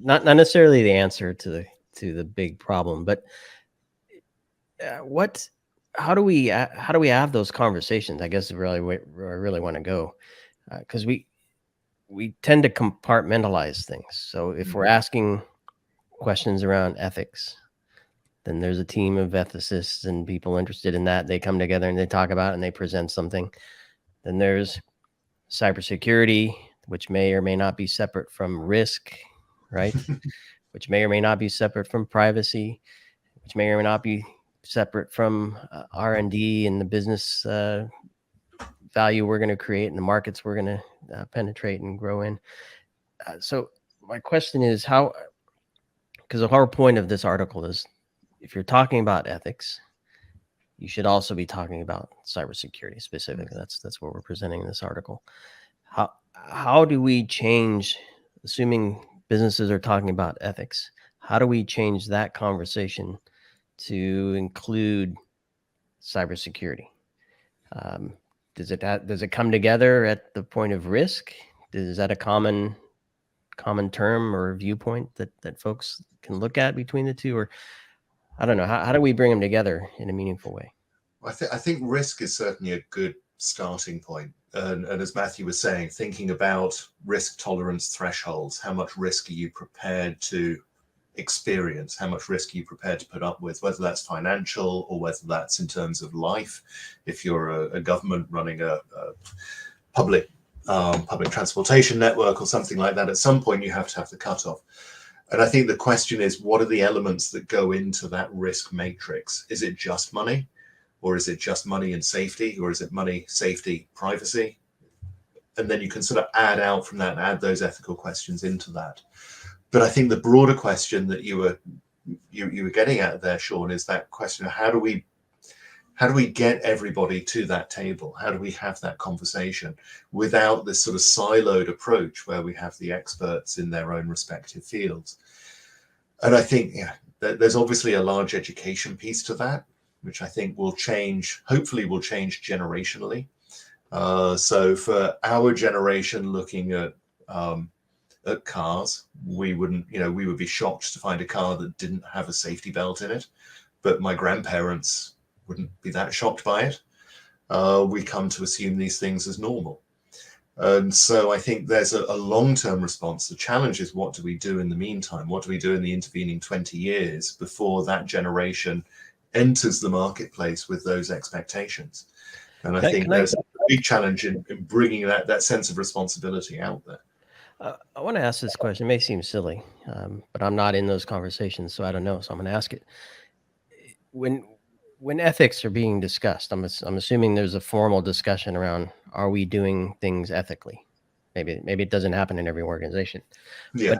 Not necessarily the answer to the big problem, but how do we have those conversations? I guess is really where I really want to go, because we tend to compartmentalize things. So if we're asking questions around ethics, then there's a team of ethicists and people interested in that. They come together and they talk about it and they present something. Then there's cybersecurity, which may or may not be separate from risk, right? Which may or may not be separate from privacy, which may or may not be separate from R&D and the business value we're going to create and the markets we're going to penetrate and grow in. So my question is how, because the whole point of this article is, if you're talking about ethics, you should also be talking about cybersecurity specifically. That's what we're presenting in this article. How do we change, assuming businesses are talking about ethics, how do we change that conversation to include cybersecurity? Does it come together at the point of risk? Is that a common common term or viewpoint that folks can look at between the two? Or I don't know, how do we bring them together in a meaningful way? I think risk is certainly a good starting point. And as Matthew was saying, thinking about risk tolerance thresholds, how much risk are you prepared to experience? How much risk are you prepared to put up with, whether that's financial or whether that's in terms of life? If you're a government running a public transportation network or something like that, at some point you have to have the cutoff. And I think the question is, what are the elements that go into that risk matrix? Is it just money? Or is it just money and safety? Or is it money, safety, privacy? And then you can sort of add out from that, add those ethical questions into that. But I think the broader question that you were getting at there, Sean, is that question of how do we get everybody to that table? How do we have that conversation without this sort of siloed approach where we have the experts in their own respective fields? And I think there's obviously a large education piece to that, which I think will change, hopefully will change generationally. So for our generation looking at cars, we would be shocked to find a car that didn't have a safety belt in it. But my grandparents wouldn't be that shocked by it. We come to assume these things as normal. And so I think there's a long-term response. The challenge is, what do we do in the meantime? What do we do in the intervening 20 years before that generation enters the marketplace with those expectations? And I think there's a big challenge in bringing that sense of responsibility out there. I want to ask this question. It may seem silly, but I'm not in those conversations, so I don't know. So I'm going to ask it. When ethics are being discussed, I'm assuming there's a formal discussion around, are we doing things ethically? Maybe it doesn't happen in every organization. Yeah.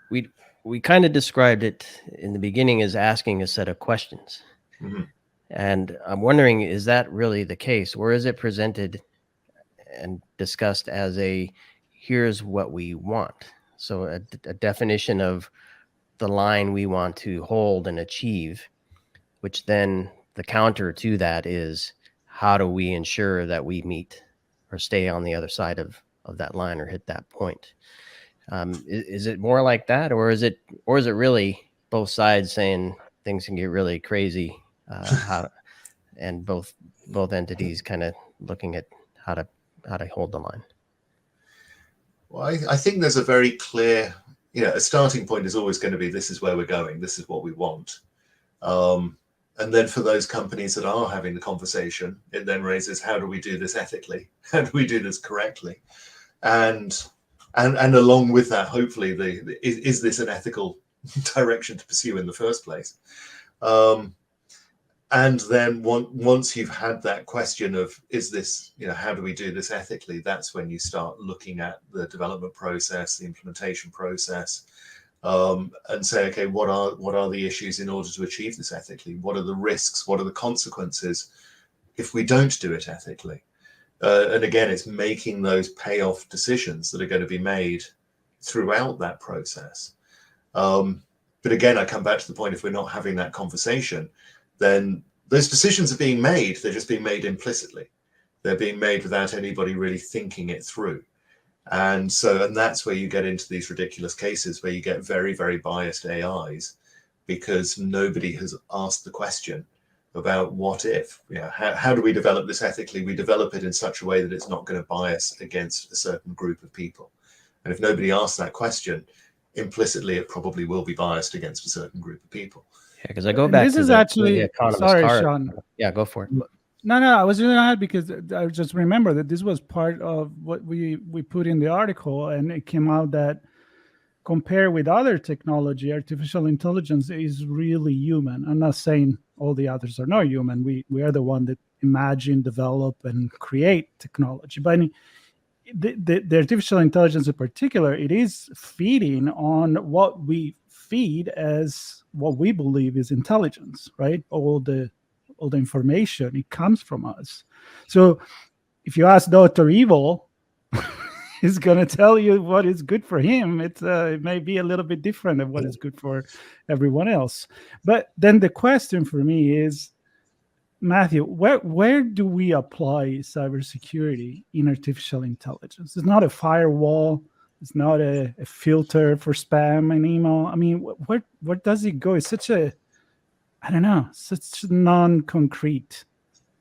But we kind of described it in the beginning as asking a set of questions. Mm-hmm. And I'm wondering, is that really the case? Or is it presented and discussed as here's what we want? So a definition of the line we want to hold and achieve, which then the counter to that is, how do we ensure that we meet or stay on the other side of that line or hit that point? Is it more like that, or is it really both sides saying things can get really crazy, and both entities kind of looking at how to hold the line? Well, I think there's a very clear, a starting point is always going to be, this is where we're going, this is what we want. And then for those companies that are having the conversation, it then raises, how do we do this ethically? How do we do this correctly? And along with that, hopefully, is this an ethical direction to pursue in the first place? And then once you've had that question of, is this, how do we do this ethically? That's when you start looking at the development process, the implementation process, and say, okay, what are the issues in order to achieve this ethically? What are the risks? What are the consequences if we don't do it ethically? And again, it's making those payoff decisions that are going to be made throughout that process. But again, I come back to the point, if we're not having that conversation, then those decisions are being made. They're just being made implicitly. They're being made without anybody really thinking it through. And that's where you get into these ridiculous cases where you get very, very biased AIs, because nobody has asked the question about what if. How do we develop this ethically? We develop it in such a way that it's not going to bias against a certain group of people. And if nobody asks that question, implicitly it probably will be biased against a certain group of people. Yeah, because I go back. This to is the actually economist sorry, card. Sean. Yeah, go for it. No, I was really mad because I just remember that this was part of what we put in the article, and it came out that compared with other technology, artificial intelligence is really human. I'm not saying all the others are not human. We are the one that imagine, develop, and create technology. But the artificial intelligence in particular, it is feeding on what we feed as what we believe is intelligence, right? All the information, it comes from us. So if you ask Dr. Evil, he's going to tell you what is good for him. It may be a little bit different than what is good for everyone else. But then the question for me is, Matthew, where do we apply cybersecurity in artificial intelligence? It's not a firewall. It's not a filter for spam and email. I mean, where does it go? It's such a, I don't know, such non-concrete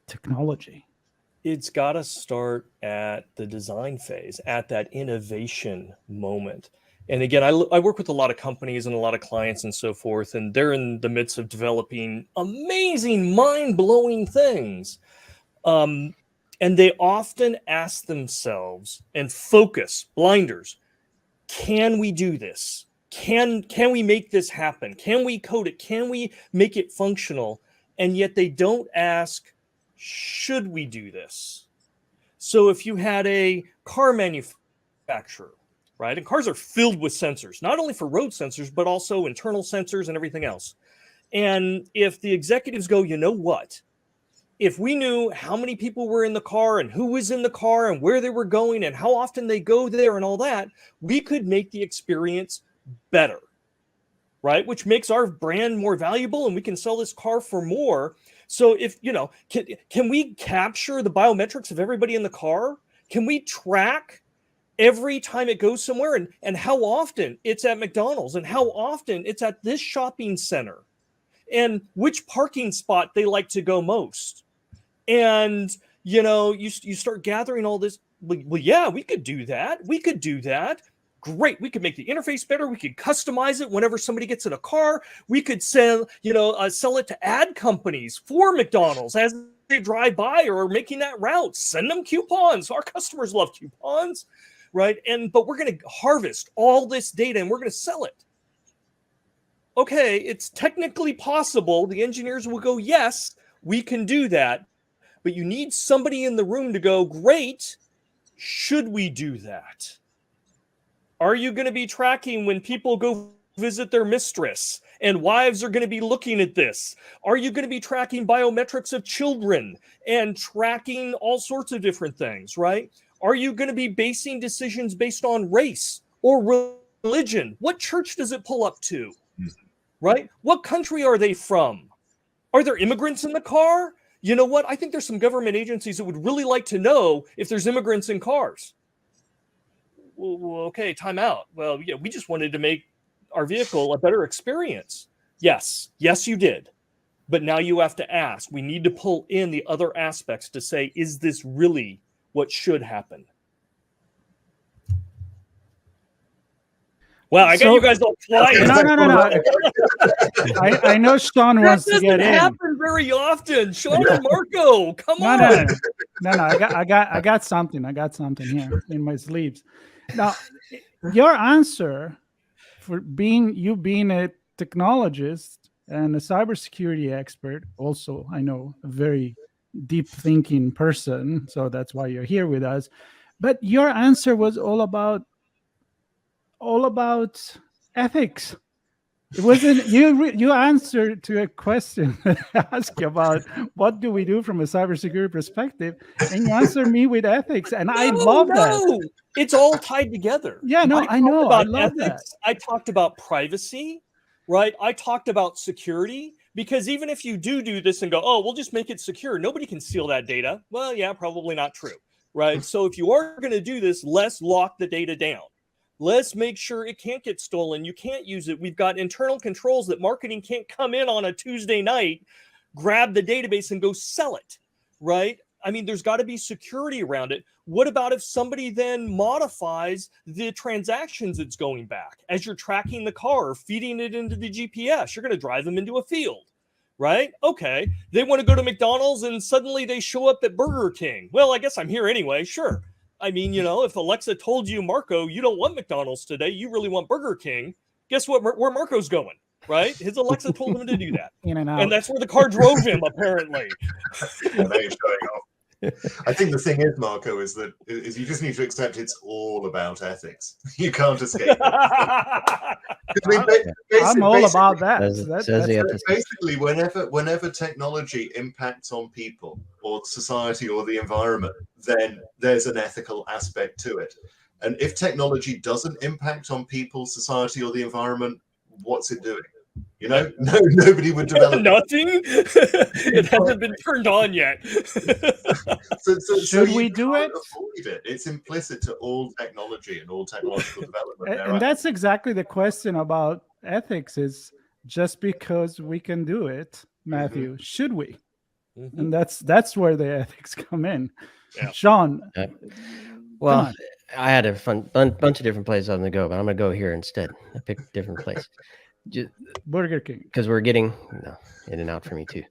technology. It's got to start at the design phase, at that innovation moment. And again, I work with a lot of companies and a lot of clients and so forth, and they're in the midst of developing amazing, mind-blowing things. And they often ask themselves and focus, blinders, can we do this? Can we make this happen? Can we code it? Can we make it functional? And yet they don't ask, should we do this? So if you had a car manufacturer, right? And cars are filled with sensors, not only for road sensors, but also internal sensors and everything else. And if the executives go, you know what? If we knew how many people were in the car and who was in the car and where they were going and how often they go there and all that, we could make the experience better, right? Which makes our brand more valuable and we can sell this car for more. So if, can we capture the biometrics of everybody in the car? Can we track every time it goes somewhere and how often it's at McDonald's and how often it's at this shopping center and which parking spot they like to go most? And, you start gathering all this. Well, yeah, we could do that. We could do that. Great. We could make the interface better. We could customize it whenever somebody gets in a car. We could sell it to ad companies for McDonald's as they drive by or are making that route. Send them coupons. Our customers love coupons, right? But we're going to harvest all this data and we're going to sell it. Okay, it's technically possible. The engineers will go, yes, we can do that. But you need somebody in the room to go, great, should we do that? Are you going to be tracking when people go visit their mistress and wives are going to be looking at this? Are you going to be tracking biometrics of children and tracking all sorts of different things, right? Are you going to be basing decisions based on race or religion? What church does it pull up to, right? What country are they from? Are there immigrants in the car? You know what? I think there's some government agencies that would really like to know if there's immigrants in cars. Well, okay, time out. Well, yeah, we just wanted to make our vehicle a better experience. Yes, you did. But now you have to ask. We need to pull in the other aspects to say, is this really what should happen? Wow, I got you guys all quiet. No. I know Sean wants to get in. That doesn't happen very often. Sean and Marco, come on. No. I got something. I got something here in my sleeves. Now, your answer for being a technologist and a cybersecurity expert, also, I know, a very deep thinking person, so that's why you're here with us. But your answer was all about ethics. It wasn't you answered to a question that I asked you about what do we do from a cybersecurity perspective, and you answered me with ethics, and I love that. It's all tied together. Yeah, no, I know. I love ethics. that. I talked about privacy, right? I talked about security, because even if you do this and go, oh, we'll just make it secure, nobody can steal that data. Well, yeah, probably not true, right? So if you are going to do this, let's lock the data down. Let's make sure it can't get stolen. You can't use it. We've got internal controls that marketing can't come in on a Tuesday night, grab the database and go sell it, right? I mean, there's got to be security around it. What about if somebody then modifies the transactions that's going back as you're tracking the car or feeding it into the GPS? You're going to drive them into a field, right? Okay. They want to go to McDonald's and suddenly they show up at Burger King. Well, I guess I'm here anyway. Sure. I mean, if Alexa told you, Marco, you don't want McDonald's today, you really want Burger King, guess what? Where Marco's going, right? His Alexa told him to do that. In and out. And that's where the car drove him, apparently. I think the thing is, Marco, is you just need to accept it's all about ethics. You can't escape it. I'm all about that. Basically, whenever technology impacts on people or society or the environment, then there's an ethical aspect to it. And if technology doesn't impact on people, society, or the environment, what's it doing? You know, no, nobody would develop Nothing. It hasn't been turned on yet. so Should you we do can't it? avoid it. It's implicit to all technology and all technological development. And that's exactly the question about ethics: is just because we can do it, Matthew, should we? And that's where the ethics come in. Yeah. Sean, Well, come on. I had a bunch of different places I'm going to go, but I'm going to go here instead. I picked a different place. Burger King. Because we're getting in and out for me too.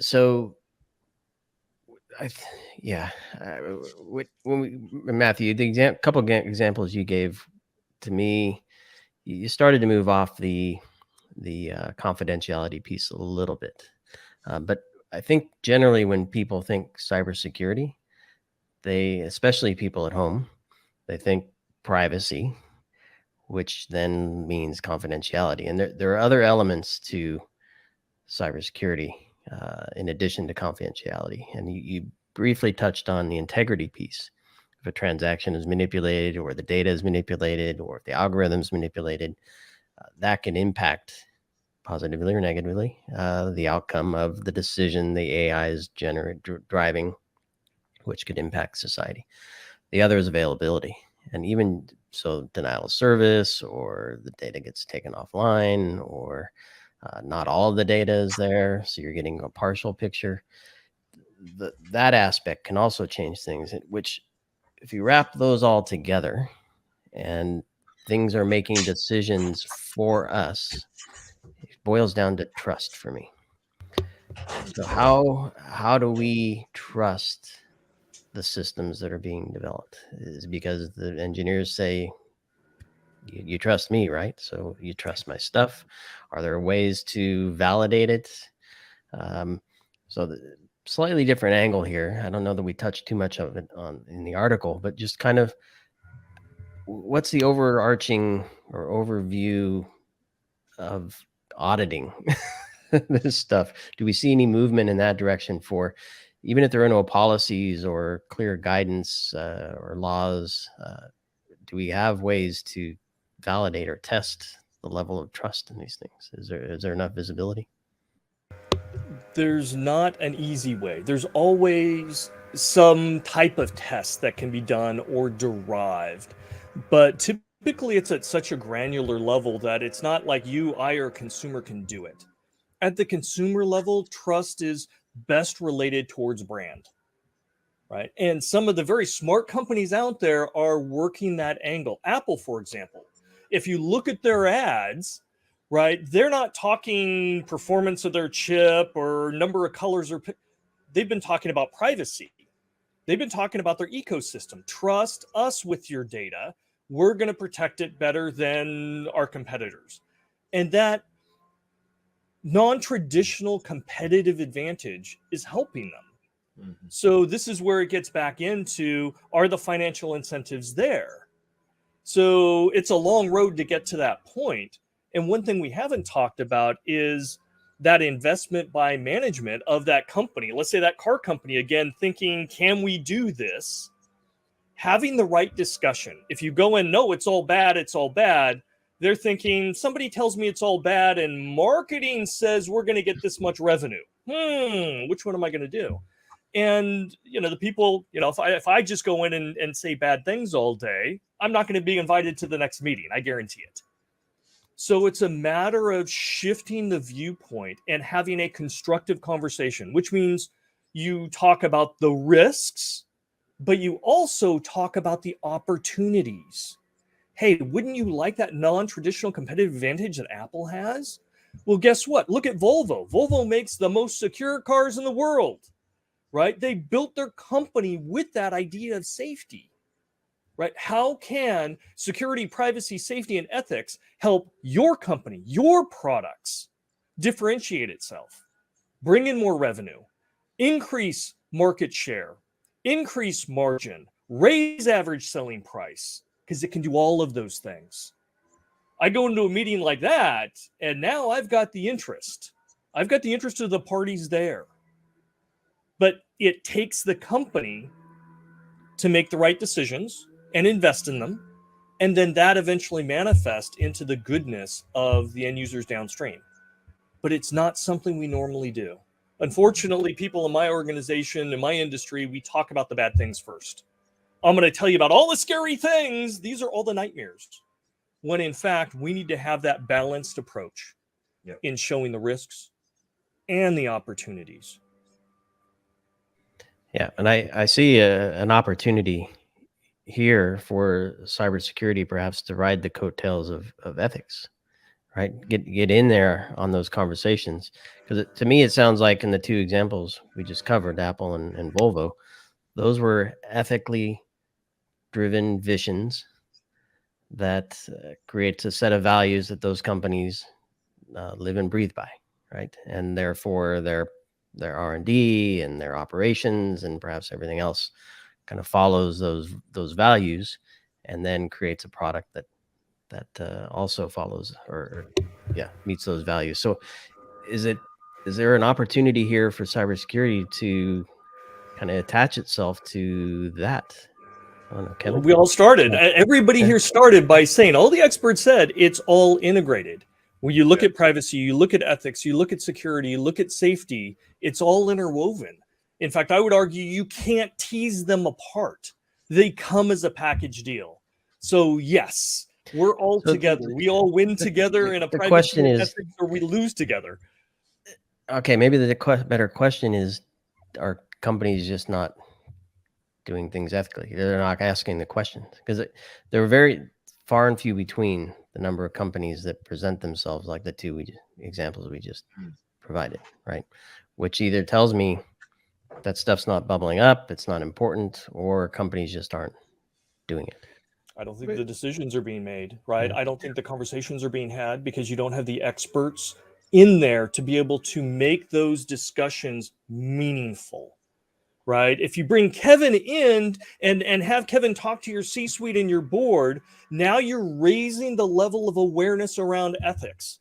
So, Matthew, the couple of examples you gave to me, you started to move off the confidentiality piece a little bit, but I think generally when people think cybersecurity, they, especially people at home, they think privacy, which then means confidentiality. And there are other elements to cybersecurity in addition to confidentiality. And you briefly touched on the integrity piece. If a transaction is manipulated, or the data is manipulated, or if the algorithm is manipulated, that can impact positively or negatively the outcome of the decision the AI is driving, which could impact society. The other is availability. And even so, denial of service, or the data gets taken offline, or not all of the data is there, so you're getting a partial picture. That aspect can also change things, which if you wrap those all together and things are making decisions for us, it boils down to trust for me. So how do we trust the systems that are being developed? Is because the engineers say, you trust me, right? So you trust my stuff. Are there ways to validate it? So the slightly different angle here. I don't know that we touched too much of it in the article, but just kind of what's the overarching or overview of auditing this stuff? Do we see any movement in that direction for, even if there are no policies or clear guidance or laws, do we have ways to validate or test the level of trust in these things? Is there enough visibility? There's not an easy way. There's always some type of test that can be done or derived, but typically it's at such a granular level that it's not like you, I, or a consumer can do it. At the consumer level, trust is best related towards brand, right? And some of the very smart companies out there are working that angle. Apple, for example, if you look at their ads, right, they're not talking performance of their chip or number of colors, or they've been talking about privacy. They've been talking about their ecosystem. Trust us with your data. We're going to protect it better than our competitors. And that non-traditional competitive advantage is helping them. So this is where it gets back into, are the financial incentives there? So it's a long road to get to that point. And one thing we haven't talked about is that investment by management of that company. Let's say that car company, again, thinking, can we do this? Having the right discussion. If you go in, no, it's all bad. They're thinking, somebody tells me it's all bad and marketing says we're going to get this much revenue. Which one am I going to do? And, the people, if I just go in and say bad things all day, I'm not going to be invited to the next meeting. I guarantee it. So it's a matter of shifting the viewpoint and having a constructive conversation, which means you talk about the risks, but you also talk about the opportunities. Hey, wouldn't you like that non-traditional competitive advantage that Apple has? Well, guess what? Look at Volvo. Volvo makes the most secure cars in the world, right? They built their company with that idea of safety, right? How can security, privacy, safety, and ethics help your company, your products differentiate itself, bring in more revenue, increase market share, increase margin, raise average selling price? Because it can do all of those things. I go into a meeting like that, and now I've got the interest. I've got the interest of the parties there. But it takes the company to make the right decisions and invest in them, And then that eventually manifests into the goodness of the end users downstream. But it's not something we normally do. Unfortunately, people in my organization, in my industry, we talk about the bad things first. I'm going to tell you about all the scary things. These are all the nightmares. When in fact, we need to have that balanced approach in showing the risks and the opportunities. Yeah, and I see an opportunity here for cybersecurity perhaps to ride the coattails of ethics, right? Get in there on those conversations. Because to me, it sounds like in the two examples we just covered, Apple and Volvo, those were ethically driven visions that creates a set of values that those companies live and breathe by, right? And therefore their R&D and their operations and perhaps everything else kind of follows those values, and then creates a product that also follows or meets those values. So is there an opportunity here for cybersecurity to kind of attach itself to that? I don't know, Kevin. We all started. Everybody here started by saying, all the experts said it's all integrated. When you look at privacy, you look at ethics, you look at security, you look at safety, it's all interwoven. In fact, I would argue you can't tease them apart. They come as a package deal. So yes, we're all together. We all win together in a privacy question is, ethics, or we lose together. Okay, maybe the better question is, are companies just not doing things ethically? They're not asking the questions, because there are very far and few between the number of companies that present themselves like the two examples we just provided, right? Which either tells me that stuff's not bubbling up, it's not important, or companies just aren't doing it. I don't think the decisions are being made, right? I don't think the conversations are being had because you don't have the experts in there to be able to make those discussions meaningful, right? If you bring Kevin in and have Kevin talk to your C-suite and your board, now you're raising the level of awareness around ethics,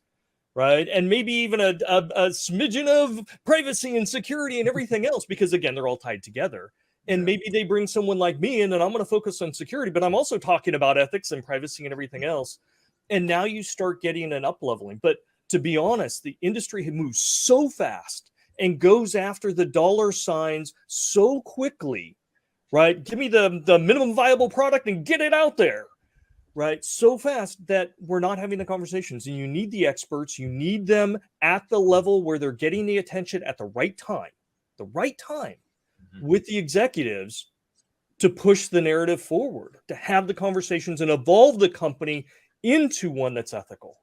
right? And maybe even a smidgen of privacy and security and everything else, because again, they're all tied together. And maybe they bring someone like me in and I'm going to focus on security, but I'm also talking about ethics and privacy and everything else. And now you start getting an up-leveling. But to be honest, the industry had moved so fast and goes after the dollar signs so quickly, right? Give me the minimum viable product and get it out there, right? So fast that we're not having the conversations. And you need the experts. You need them at the level where they're getting the attention at the right time with the executives to push the narrative forward, to have the conversations and evolve the company into one that's ethical.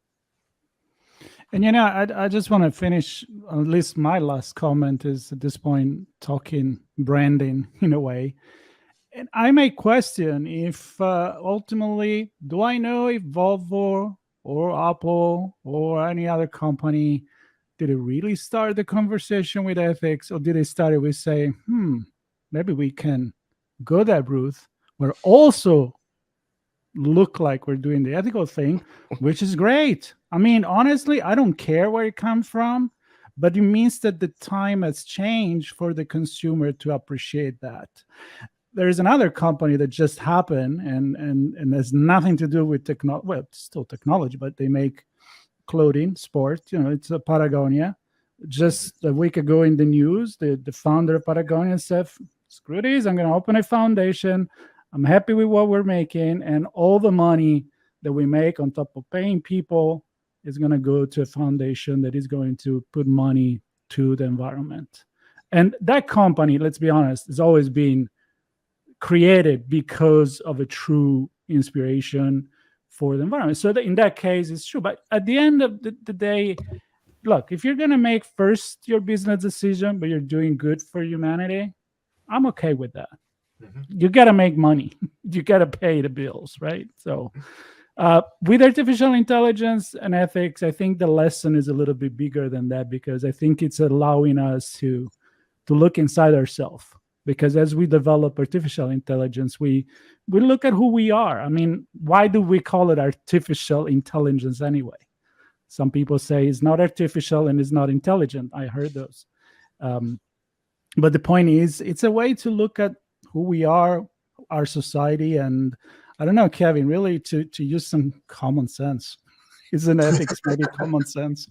And, I just want to finish, at least my last comment is at this point, talking branding in a way. And I may question if ultimately, do I know if Volvo or Apple or any other company, did it really start the conversation with ethics, or did it start with saying, maybe we can go that route, we're also look like we're doing the ethical thing, which is great. I mean, honestly, I don't care where it comes from, but it means that the time has changed for the consumer to appreciate that. There's another company that just happened and has nothing to do with technology. Well, it's still technology, but they make clothing, sport. It's a Patagonia. Just a week ago in the news, the founder of Patagonia said, screw this, I'm going to open a foundation. I'm happy with what we're making, and all the money that we make on top of paying people is going to go to a foundation that is going to put money to the environment. And that company, let's be honest, has always been created because of a true inspiration for the environment. So in that case, it's true. But at the end of the day, look, if you're going to make first your business decision, but you're doing good for humanity, I'm okay with that. You got to make money. You got to pay the bills, right? So with artificial intelligence and ethics, I think the lesson is a little bit bigger than that, because I think it's allowing us to look inside ourselves. Because as we develop artificial intelligence, we look at who we are. I mean, why do we call it artificial intelligence anyway? Some people say it's not artificial and it's not intelligent. I heard those. But the point is, it's a way to look at who we are, our society, and I don't know, Kevin, really to use some common sense. Isn't ethics maybe common sense?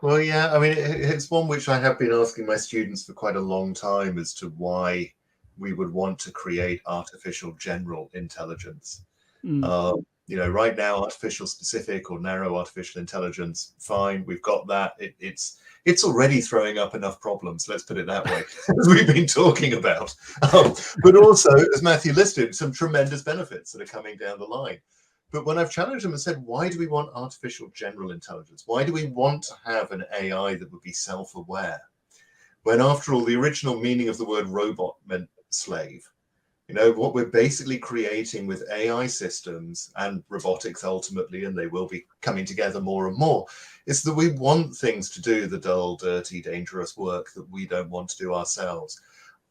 Well, yeah, I mean, it's one which I have been asking my students for quite a long time as to why we would want to create artificial general intelligence. Right now, artificial specific or narrow artificial intelligence, fine, we've got that. It's already throwing up enough problems, let's put it that way, as we've been talking about. But also, as Matthew listed, some tremendous benefits that are coming down the line. But when I've challenged them and said, why do we want artificial general intelligence? Why do we want to have an AI that would be self-aware? When after all, the original meaning of the word robot meant slave. What we're basically creating with AI systems and robotics ultimately, and they will be coming together more and more, is that we want things to do the dull, dirty, dangerous work that we don't want to do ourselves.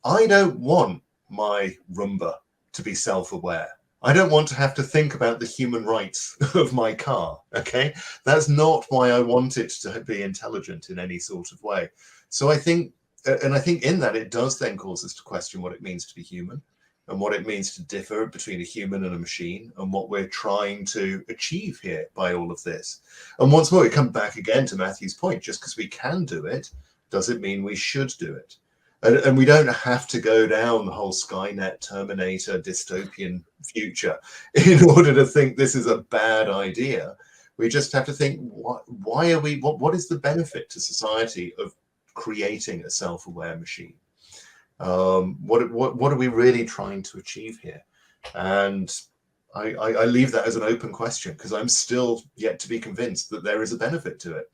I don't want my Roomba to be self-aware. I don't want to have to think about the human rights of my car, okay? That's not why I want it to be intelligent in any sort of way. So I think in that it does then cause us to question what it means to be human and what it means to differ between a human and a machine and what we're trying to achieve here by all of this. And once more, we come back again to Matthew's point, just because we can do it, doesn't mean we should do it. And we don't have to go down the whole Skynet, Terminator, dystopian future in order to think this is a bad idea. We just have to think, why are we? What is the benefit to society of creating a self-aware machine? What are we really trying to achieve here? And I leave that as an open question because I'm still yet to be convinced that there is a benefit to it.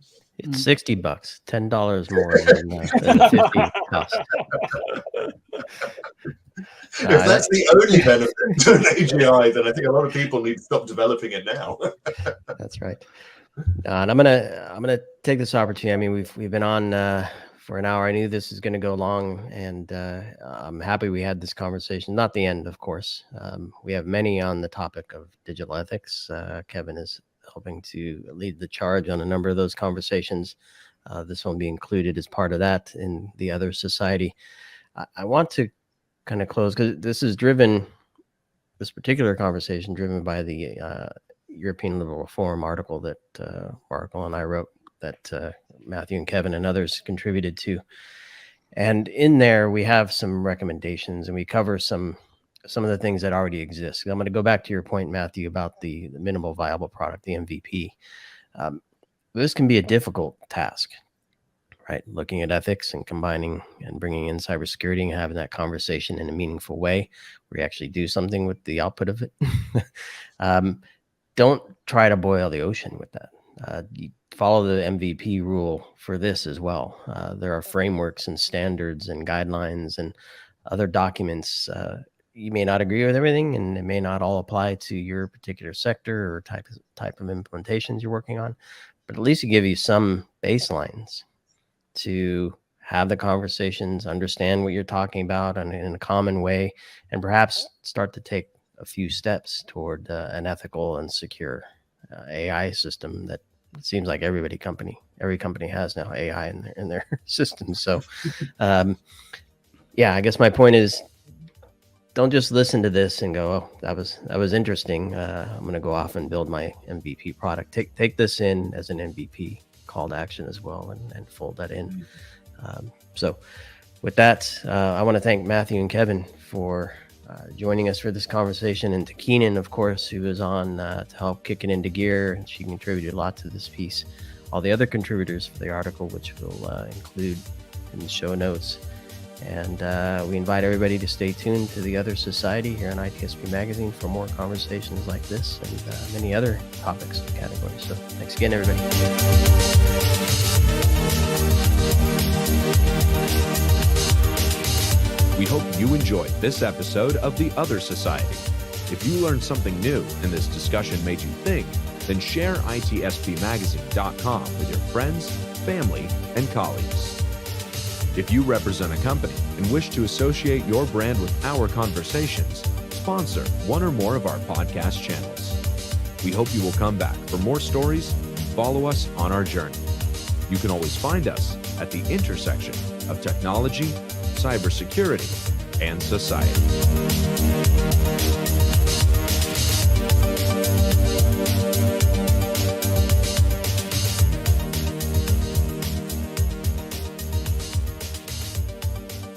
It's $60, $10 more than 50 cost. If that's the only benefit to an AGI, then I think a lot of people need to stop developing it now. That's right. And I'm gonna take this opportunity. I mean, we've been on for an hour. I knew this was going to go long, and I'm happy we had this conversation. Not the end, of course. We have many on the topic of digital ethics. Kevin is helping to lead the charge on a number of those conversations. This one be included as part of that in the other society. I want to kind of close because this particular conversation driven by the European Liberal Reform article that Marco and I wrote that Matthew and Kevin and others contributed to. And in there, we have some recommendations and we cover some of the things that already exist. I'm going to go back to your point, Matthew, about the minimal viable product, the MVP. This can be a difficult task, right? Looking at ethics and combining and bringing in cybersecurity and having that conversation in a meaningful way where you actually do something with the output of it. Don't try to boil the ocean with that. You follow the MVP rule for this as well. There are frameworks and standards and guidelines and other documents. You may not agree with everything, and it may not all apply to your particular sector or type of implementations you're working on, but at least it give you some baselines to have the conversations, understand what you're talking about in a common way, and perhaps start to take a few steps toward an ethical and secure AI system that it seems like every company has now AI in their system. So, yeah, I guess my point is, don't just listen to this and go, "Oh, that was interesting. I'm going to go off and build my MVP product." Take this in as an MVP call to action as well, and fold that in. So, with that, I want to thank Matthew and Kevin for joining us for this conversation, and to Keenan, of course, who is on to help kick it into gear, and she contributed a lot to this piece. All the other contributors for the article, which we'll include in the show notes. And we invite everybody to stay tuned to the Other Society here on ITSP Magazine for more conversations like this and many other topics and categories. So thanks again, everybody. We hope you enjoyed this episode of The Other Society. If you learned something new and this discussion made you think, then share itspmagazine.com with your friends, family, and colleagues. If you represent a company and wish to associate your brand with our conversations, sponsor one or more of our podcast channels. We hope you will come back for more stories and follow us on our journey. You can always find us at the intersection of technology, cybersecurity, and society.